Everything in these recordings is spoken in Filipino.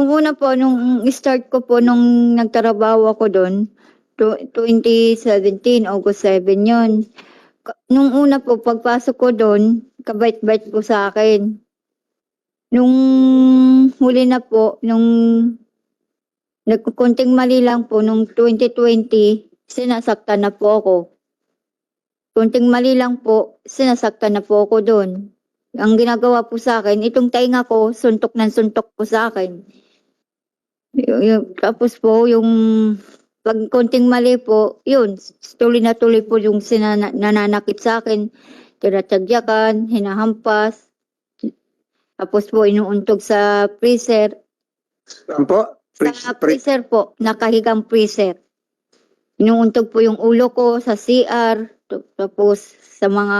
Nung una po, nung start ko po, nung nagtrabaho ako doon, 2017, August 7 yun. Nung una po, pagpasok ko doon, kabait-bait po sa akin. Nung huli na po, nung nagkukunting mali lang po, nung 2020, sinasaktan na po ako. Kunting mali lang po, sinasaktan na po ako doon. Ang ginagawa po sa akin, itong tainga ko, suntok ng suntok po sa akin. Tapos po, yung pag konting mali po, yun, tuloy na tuloy po yung nananakit sa akin. Tinatagyakan, hinahampas. Tapos po, inuuntog sa freezer. Saan po? Sa freezer po, nakahigang freezer. Inuuntog po yung ulo ko sa CR. Tapos sa mga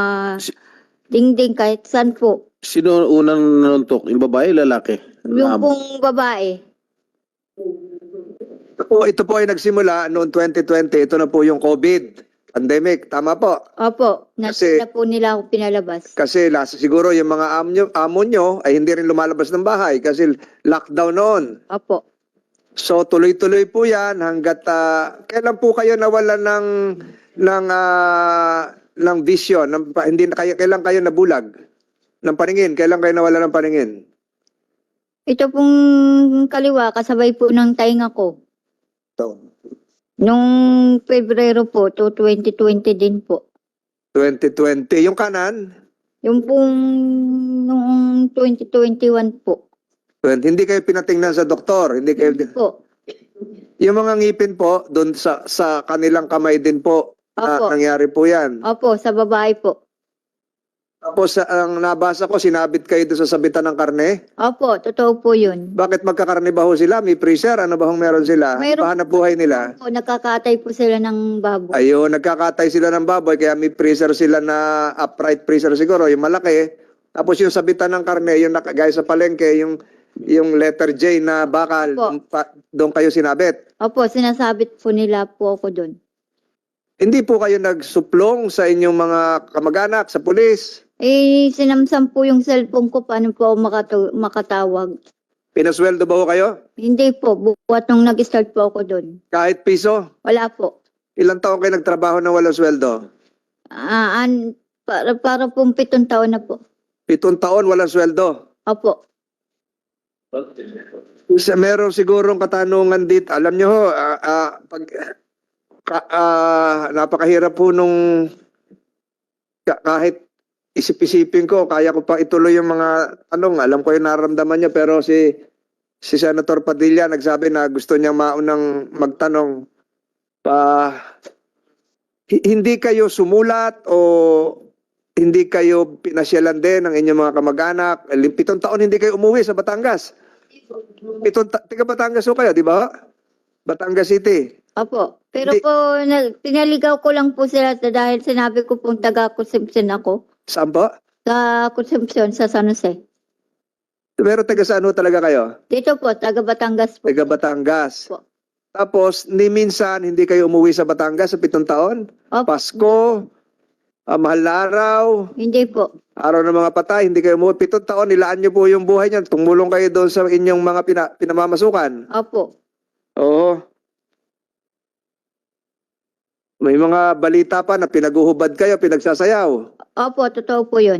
dingding, kahit saan po. Sino unang nanuntok? Yung babae, lalaki? Yung pong babae. Ito po ay nagsimula noong 2020. Ito na po yung COVID pandemic. Tama po? Opo, Kasi- na po nila ako pinalabas. Kasi siguro yung mga amo nyo ay hindi rin lumalabas ng bahay kasi lockdown noon. Opo. So tuloy-tuloy po yan hanggat kailan po kayo nawalan ng vision, hindi na kailan kayo nabulag ng paningin? Kailan kayo nawalan ng paningin? Ito pong kaliwa, kasabay po ng tainga ko. Nung Pebrero po, to 2020 din po. 2020. Yung kanan? Yung pong noong 2021 po. Hindi kayo pinatingnan sa doktor, hindi kayo. Po. Yung mga ngipin po doon sa kanilang kamay din po na Opo. nangyari po 'yan. Opo, sa babae po. Tapos ang nabasa ko sinabit kayo doon sa sabitan ng karne. Opo, totoo po yun. Bakit magkakarne ba ho sila? May freezer? Ano ba hong meron sila? Mayroon- Pahanap buhay nila? Opo, nakakatay po sila ng baboy. Ayun, nagkakatay sila ng baboy kaya may freezer sila na upright freezer siguro, yung malaki. Tapos yung sabitan ng karne, yung gaya sa palengke, yung letter J na bakal, Opo. doon kayo sinabit. Opo, sinasabit po nila po ako doon. Hindi po kayo nagsuplong sa inyong mga kamag-anak, sa pulis? Sinamsam po yung cellphone ko, paano po ako makatawag. Pinasweldo ba ho kayo? Hindi po, buwat nung nag-start po ako doon. Kahit piso? Wala po. Ilang taon kayo nagtrabaho ng walang sweldo? Para pong 7 taon na po. 7 taon walang sweldo? Opo. Meron sigurong katanungan dito. Alam nyo ho, napakahirap po nung kahit isip-isipin ko, kaya ko pa ituloy yung mga tanong. Alam ko yung nararamdaman niya, pero si Senator Padilla nagsabi na gusto niya maunang magtanong. Hindi kayo sumulat o hindi kayo pinasyalan din ng inyong mga kamag-anak? 7 taon hindi kayo umuwi sa Batangas. Taga Batangas ho kayo, di ba? Batangas City. Opo. Pero Hindi- po, pinaligaw ko lang po sila dahil sinabi ko pong taga-consumption ako. Saan po? Sa consumption sa San Jose. Pero taga saan ho talaga kayo? Dito po, taga-Batangas po. Taga Batangas. Po. Tapos, ni minsan hindi kayo umuwi sa Batangas sa 7 taon? Opo. Pasko, mahal na araw, Hindi po. araw ng mga patay, hindi kayo umuwi. 7 taon, nilaan niyo po yung buhay niyan. Tumulong kayo doon sa inyong mga pinamamasukan. Opo. Oo. May mga balita pa na pinaguhubad kayo, pinagsasayaw. Opo, totoo po yun.